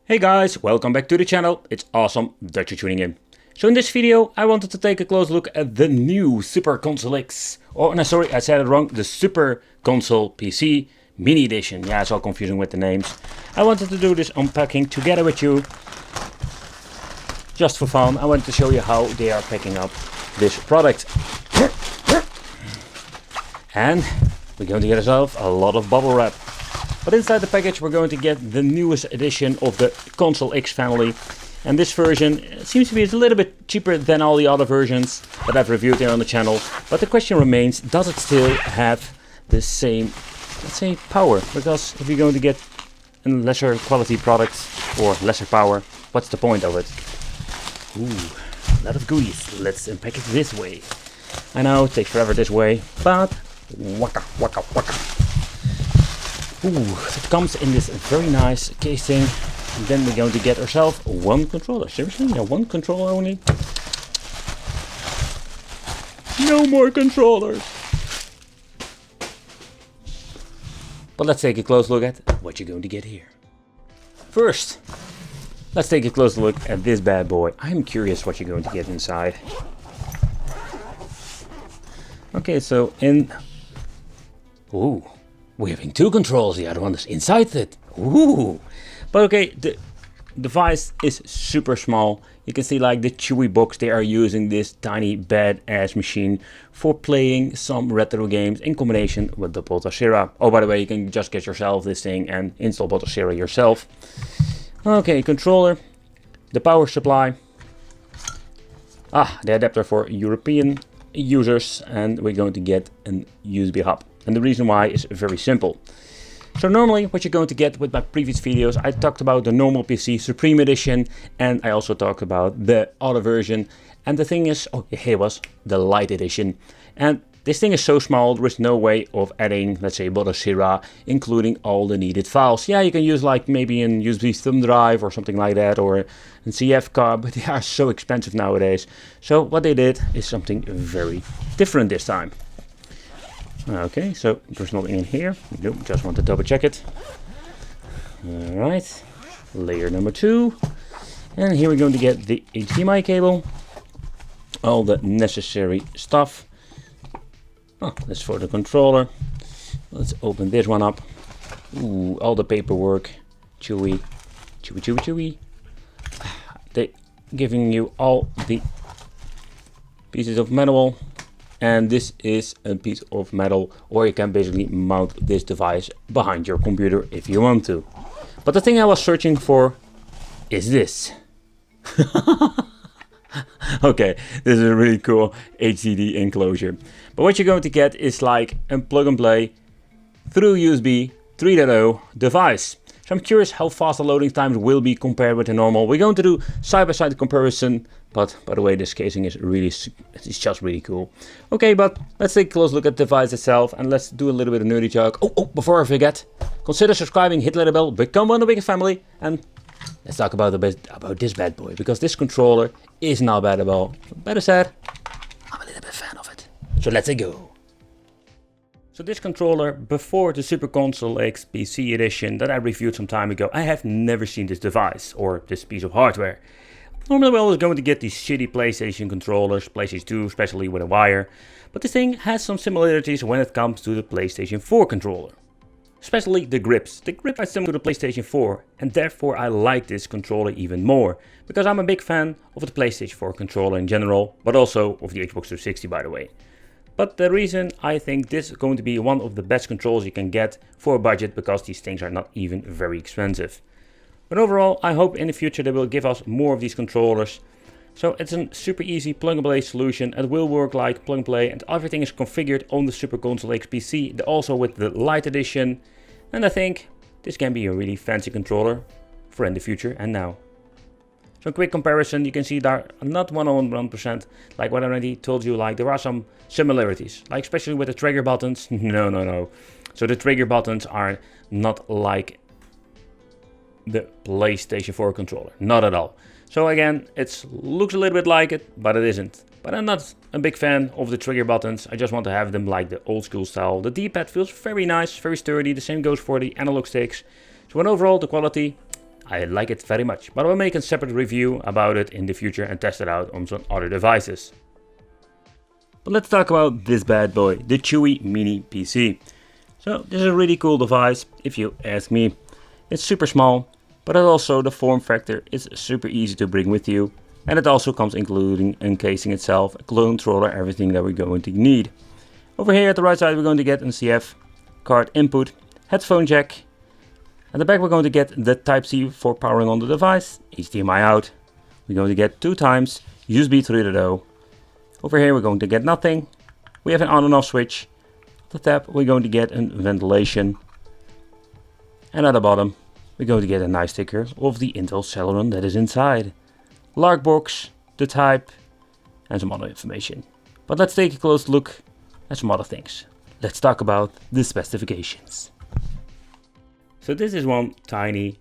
Hey guys, welcome back to the channel. It's awesome that you're tuning in. So in this video I wanted to take a close look at the new Super Console X. Oh no, sorry, I said it wrong. The Super Console PC Mini Edition. Yeah, it's all confusing with the names. I wanted to do this unpacking together with you. Just for fun, I wanted to show you how they are packing up this product. And we're going to get ourselves a lot of bubble wrap. But inside the package we're going to get the newest edition of the Console X family. And this version seems to be a little bit cheaper than all the other versions that I've reviewed here on the channel. But the question remains, does it still have the same, let's say, power? Because if you're going to get a lesser quality product or lesser power, what's the point of it? Ooh, a lot of goodies. Let's unpack it this way. I know it takes forever this way, but waka waka waka. Ooh, it comes in this very nice casing. And then we're going to get ourselves one controller. Seriously? Yeah, one controller only? No more controllers! But let's take a close look at what you're going to get here. First, let's take a close look at this bad boy. I'm curious what you're going to get inside. Okay, so in... Ooh. We're having two controls, the other one is inside it. Ooh! But okay, the device is super small. You can see like the chewy box, they are using this tiny badass machine for playing some retro games in combination with the Botacera. Oh, by the way, you can just get yourself this thing and install Botacera yourself. Okay, controller, the power supply. The adapter for European users, and we're going to get an USB hub. And the reason why is very simple. So normally what you're going to get with my previous videos, I talked about the normal PC Supreme Edition, and I also talked about the other version. And the thing is, oh here it was, the Lite Edition. And this thing is so small, there is no way of adding, let's say, Botacera, including all the needed files. Yeah, you can use like maybe an USB thumb drive or something like that, or a CF card, but they are so expensive nowadays. So what they did is something very different this time. Okay, so there's nothing in here. Nope, just want to double check it. Alright, layer number 2. And here we're going to get the HDMI cable. All the necessary stuff. Oh, that's for the controller. Let's open this one up. Ooh, all the paperwork. Chewy. Chewy, chewy, chewy. They giving you all the pieces of metal. And this is a piece of metal, or you can basically mount this device behind your computer if you want to. But the thing I was searching for is this. Okay, this is a really cool HDD enclosure. But what you're going to get is like a plug and play through USB 3.0 device. So I'm curious how fast the loading times will be compared with the normal. We're going to do side-by-side comparison. But by the way, this casing is really, it's just really cool. Okay, but let's take a close look at the device itself and let's do a little bit of nerdy talk. Oh, before I forget, consider subscribing, hit the bell, become one of the biggest family, and let's talk about this bad boy, because this controller is not bad at all. Better said, I'm a little bit fan of it. So let's go. So this controller, before the Super Console X PC edition that I reviewed some time ago, I have never seen this device or this piece of hardware. Normally we're always going to get these shitty PlayStation controllers, PlayStation 2 especially with a wire, but this thing has some similarities when it comes to the PlayStation 4 controller. Especially the grips. The grip is similar to the PlayStation 4, and therefore I like this controller even more, because I'm a big fan of the PlayStation 4 controller in general, but also of the Xbox 360 by the way. But the reason I think this is going to be one of the best controls you can get for a budget, because these things are not even very expensive. But overall, I hope in the future they will give us more of these controllers. So it's a super easy plug and play solution. It will work like plug and play, and everything is configured on the Super Console X PC, also with the Lite Edition. And I think this can be a really fancy controller for in the future and now. So a quick comparison, you can see there are not 101%, like what I already told you, like there are some similarities, like especially with the trigger buttons. No. So the trigger buttons are not like the PlayStation 4 controller, not at all. So again, it looks a little bit like it, but it isn't. But I'm not a big fan of the trigger buttons. I just want to have them like the old school style. The D-pad feels very nice, very sturdy. The same goes for the analog sticks. So in overall, the quality, I like it very much, but I will make a separate review about it in the future and test it out on some other devices. But let's talk about this bad boy, the Chewy Mini PC. So this is a really cool device, if you ask me. It's super small, but also the form factor is super easy to bring with you. And it also comes including encasing itself, a controller, everything that we're going to need. Over here at the right side we're going to get an CF card input, headphone jack. At the back we're going to get the Type-C for powering on the device, HDMI out. We're going to get 2 times USB 3.0. Over here we're going to get nothing. We have an on and off switch. At the top we're going to get a ventilation. And at the bottom we're going to get a nice sticker of the Intel Celeron that is inside. Lark box, the type, and some other information. But let's take a close look at some other things. Let's talk about the specifications. So this is one tiny,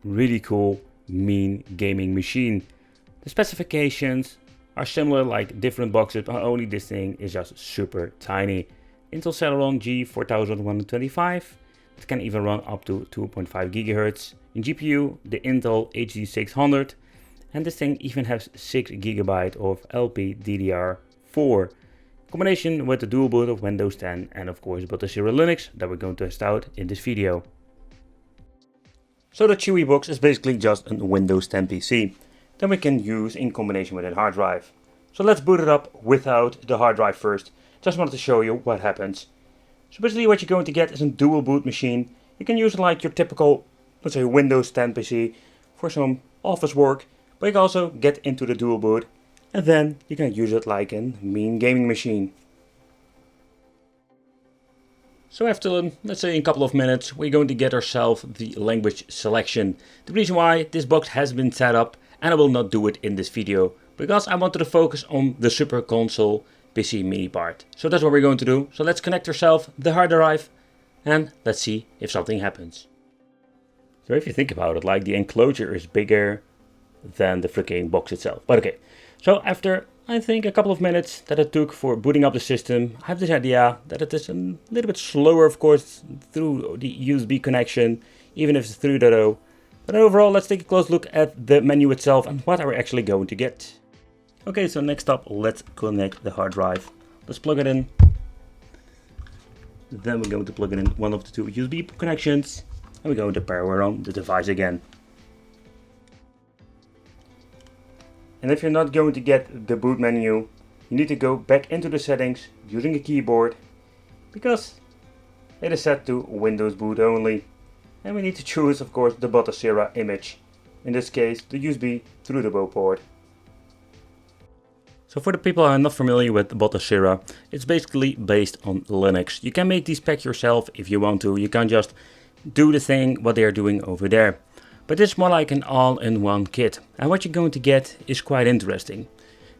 really cool, mean gaming machine. The specifications are similar like different boxes, but only this thing is just super tiny. Intel Celeron G4125. It can even run up to 2.5 GHz. In GPU, the Intel HD600. And this thing even has 6 GB of LPDDR4. Combination with the dual boot of Windows 10 and of course Botacera Linux that we're going to test out in this video. So the Chewy box is basically just a Windows 10 PC that we can use in combination with a hard drive. So let's boot it up without the hard drive first. Just wanted to show you what happens. So basically what you're going to get is a dual boot machine. You can use it like your typical, let's say, Windows 10 PC for some office work, but you can also get into the dual boot and then you can use it like a mean gaming machine. So after, let's say, a couple of minutes, we're going to get ourselves the language selection. The reason why this box has been set up, and I will not do it in this video, because I wanted to focus on the Super Console PC Mini part. So that's what we're going to do. So let's connect ourselves the hard drive, and let's see if something happens. So if you think about it, like the enclosure is bigger than the freaking box itself. But okay, so after I think a couple of minutes that it took for booting up the system, I have this idea that it is a little bit slower, of course, through the USB connection, even if it's 3.0. But overall, let's take a close look at the menu itself and what are we actually going to get. Okay, so next up, let's connect the hard drive. Let's plug it in. Then we're going to plug it in one of the 2 USB connections, and we're going to power on the device again. And if you're not going to get the boot menu, you need to go back into the settings using a keyboard, because it is set to Windows boot only. And we need to choose, of course, the Botacera image. In this case, the USB 3.0 port. So for the people who are not familiar with Botacera, it's basically based on Linux. You can make these packs yourself if you want to. You can just do the thing what they are doing over there. But it's more like an all-in-one kit. And what you're going to get is quite interesting.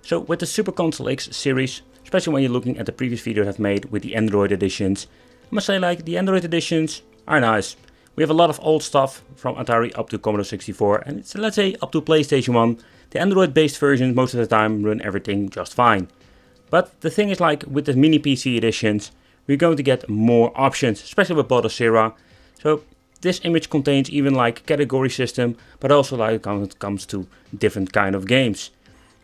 So with the Super Console X series, especially when you're looking at the previous video I've made with the Android editions, I must say, like, the Android editions are nice. We have a lot of old stuff from Atari up to Commodore 64 and it's, let's say, up to PlayStation 1. The Android based versions most of the time run everything just fine. But the thing is, like with the mini PC editions, we're going to get more options, especially with Botacera. So this image contains even like category system, but also like when it comes to different kind of games.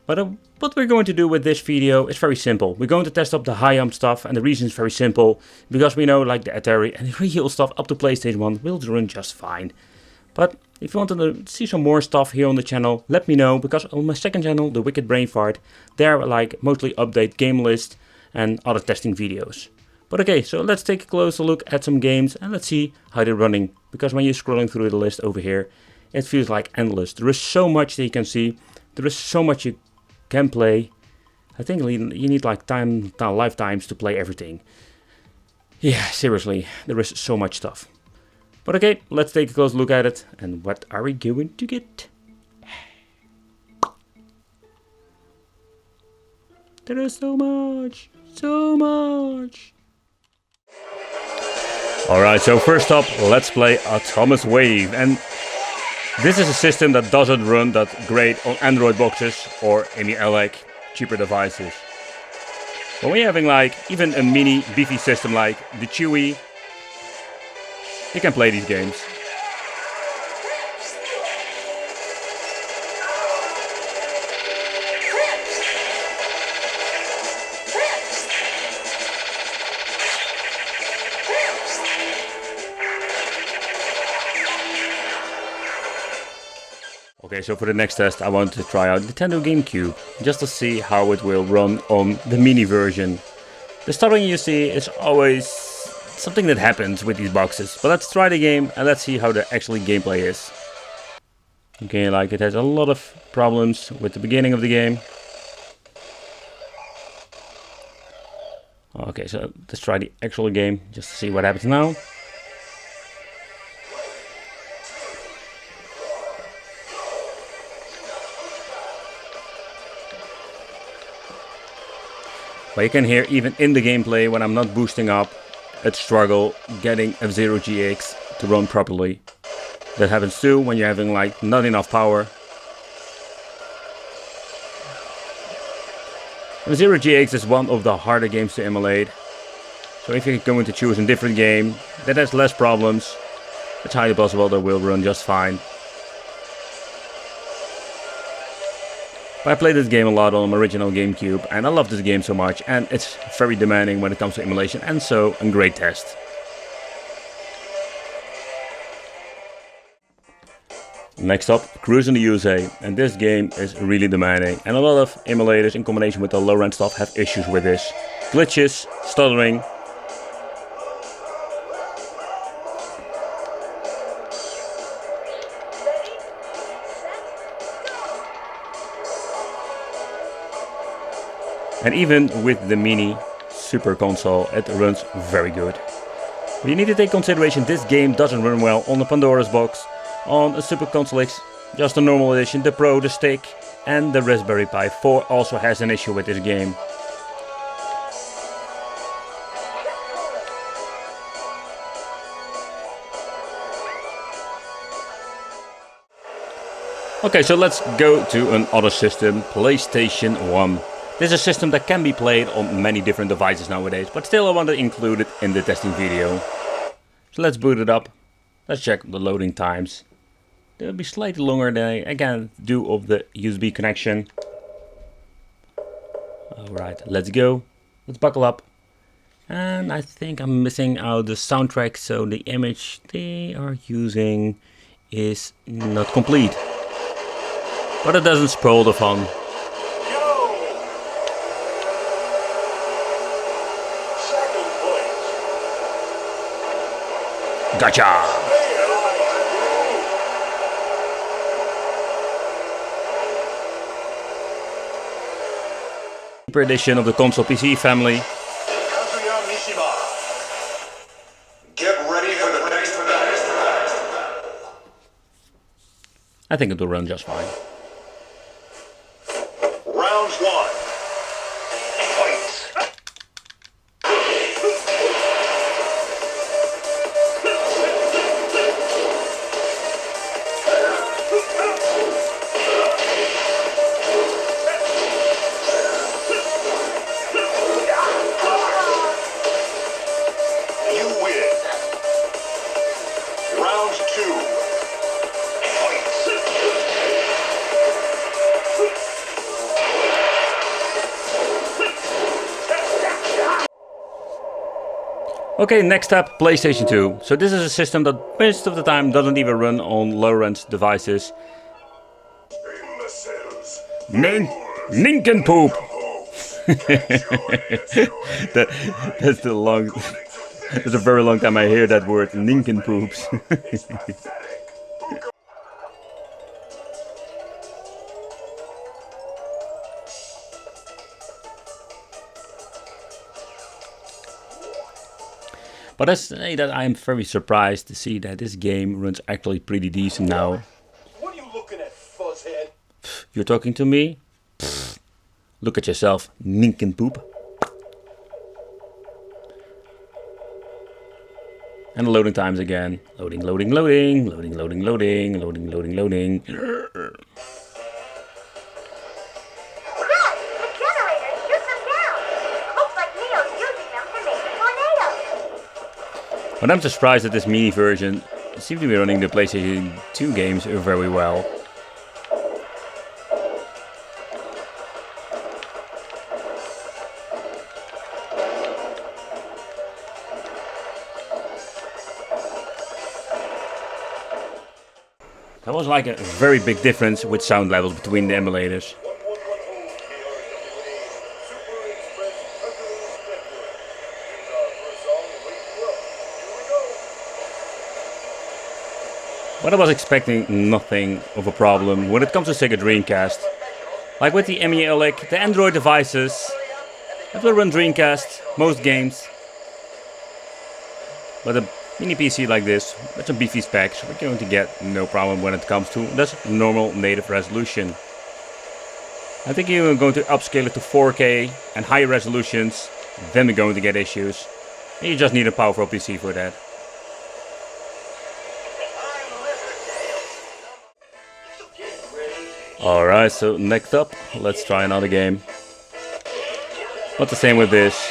But what we're going to do with this video is very simple. We're going to test up the high-end stuff, and the reason is very simple, because we know like the Atari and the real stuff up to PlayStation 1 will run just fine. But if you want to see some more stuff here on the channel, let me know, because on my second channel, The Wicked Brain Fart, there I like mostly update game list and other testing videos. But okay, so let's take a closer look at some games and let's see how they're running. Because when you're scrolling through the list over here, it feels like endless. There is so much that you can see. There is so much you can play. I think you need like lifetimes to play everything. Yeah, seriously, there is so much stuff. But okay, let's take a close look at it. And what are we going to get? There is so much. So much. Alright, so first up, let's play Atomiswave. And this is a system that doesn't run that great on Android boxes or any like cheaper devices. When we're having like even a mini beefy system like the Chewy, you can play these games. Okay, so for the next test I want to try out Nintendo GameCube, just to see how it will run on the mini version. The stuttering you see is always something that happens with these boxes, but let's try the game and let's see how the actual gameplay is. Okay, like it has a lot of problems with the beginning of the game. Okay, so let's try the actual game just to see what happens now. But you can hear even in the gameplay when I'm not boosting up, it struggle getting F-Zero GX to run properly. That happens too when you're having like not enough power. F-Zero GX is one of the harder games to emulate. So if you're going to choose a different game that has less problems, it's highly possible that will run just fine. I played this game a lot on my original GameCube and I love this game so much, and it's very demanding when it comes to emulation, and so a great test. Next up, Cruise in the USA, and this game is really demanding, and a lot of emulators in combination with the low-end stuff have issues with this. Glitches, stuttering. And even with the mini Super console, it runs very good. But you need to take consideration this game doesn't run well on the Pandora's box, on a Super Console X, just a normal edition, the Pro, the Stick, and the Raspberry Pi 4 also has an issue with this game. Okay, so let's go to another system, PlayStation 1. This is a system that can be played on many different devices nowadays, but still I want to include it in the testing video. So let's boot it up. Let's check the loading times. They'll be slightly longer than I can do of the USB connection. Alright, let's go. Let's buckle up. And I think I'm missing out the soundtrack, so the image they are using is not complete. But it doesn't spoil the fun. Gotcha! Super edition of the console PC family. Get ready for the next I think it will run just fine. Round one. Fight. You win. Round two. Okay, next up, PlayStation 2. So this is a system that most of the time doesn't even run on low-end devices. Nincompoop! That's a very long time I hear that word, nincompoops. But I say that I am very surprised to see that this game runs actually pretty decent now. What are you looking at, fuzzhead? You're talking to me? Look at yourself, nincompoop. And the loading times again. Loading, loading, loading, loading, loading, loading, loading, loading, loading. But I'm surprised that this mini version seems to be running the PlayStation 2 games very well. That was like a very big difference with sound levels between the emulators. But I was expecting nothing of a problem when it comes to Sega Dreamcast. Like with the Emulation, the Android devices, that will run Dreamcast, most games. But a mini PC like this, with some beefy specs, we're going to get no problem when it comes to this normal native resolution. I think you're going to upscale it to 4K and higher resolutions, then we're going to get issues. And you just need a powerful PC for that. Alright, so next up, let's try another game. But the same with this.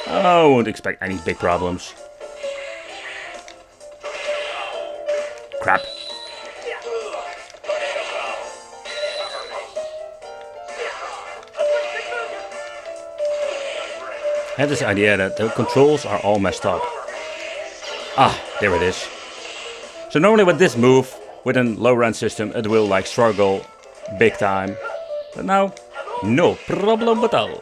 I won't expect any big problems. Crap. I had this idea that the controls are all messed up. Ah, there it is. So normally with this move, with a low end system, it will like struggle big time. But now, no problem at all.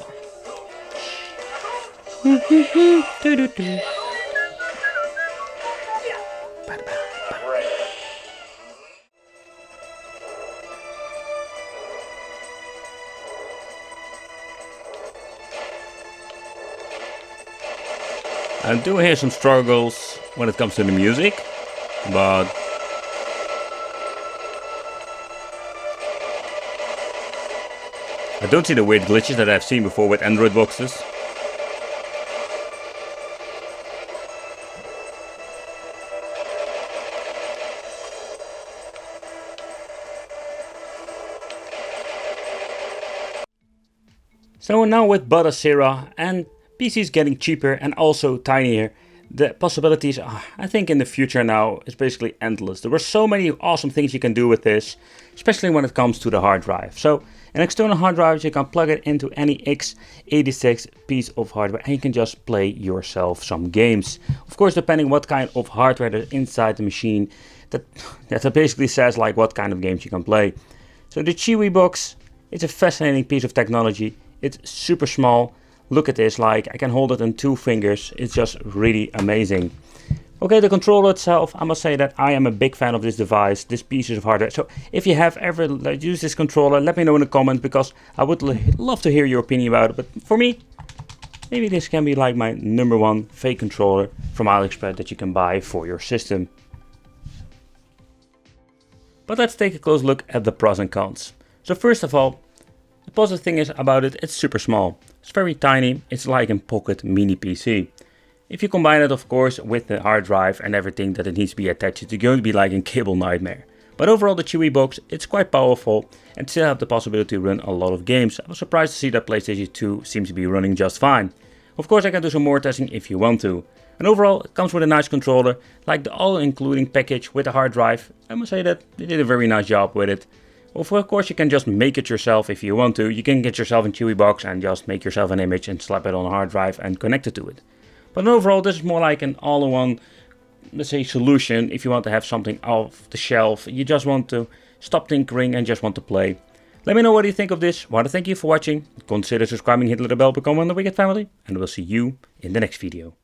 I do hear some struggles when it comes to the music, but I don't see the weird glitches that I've seen before with Android boxes. So now with Botacera and PCs getting cheaper and also tinier, the possibilities, I think in the future now, is basically endless. There were so many awesome things you can do with this, especially when it comes to the hard drive. So an external hard drive, you can plug it into any x86 piece of hardware and you can just play yourself some games. Of course, depending what kind of hardware there's inside the machine, that basically says like what kind of games you can play. So the Chewy box, it's a fascinating piece of technology. It's super small. Look at this, like I can hold it in 2 fingers. It's just really amazing. Okay, the controller itself, I must say that I am a big fan of this device, this piece of hardware. So if you have ever used this controller, let me know in the comments, because I would love to hear your opinion about it. But for me, maybe this can be like my #1 fake controller from AliExpress that you can buy for your system. But let's take a close look at the pros and cons. So first of all, the positive thing is about it, it's super small. It's very tiny, it's like a pocket mini PC. If you combine it of course with the hard drive and everything that it needs to be attached to, it's going to be like a cable nightmare. But overall the Chewy box, it's quite powerful and still have the possibility to run a lot of games. I was surprised to see that PlayStation 2 seems to be running just fine. Of course I can do some more testing if you want to. And overall it comes with a nice controller, like the all-including package with the hard drive. I must say that they did a very nice job with it. Of course you can just make it yourself if you want to. You can get yourself a Chewy box and just make yourself an image and slap it on a hard drive and connect it to it. But overall this is more like an all-in-one, let's say, solution if you want to have something off the shelf. You just want to stop tinkering and just want to play. Let me know what you think of this. I want to thank you for watching. Consider subscribing, hit the little bell, become one of the Wicked family, and we'll see you in the next video.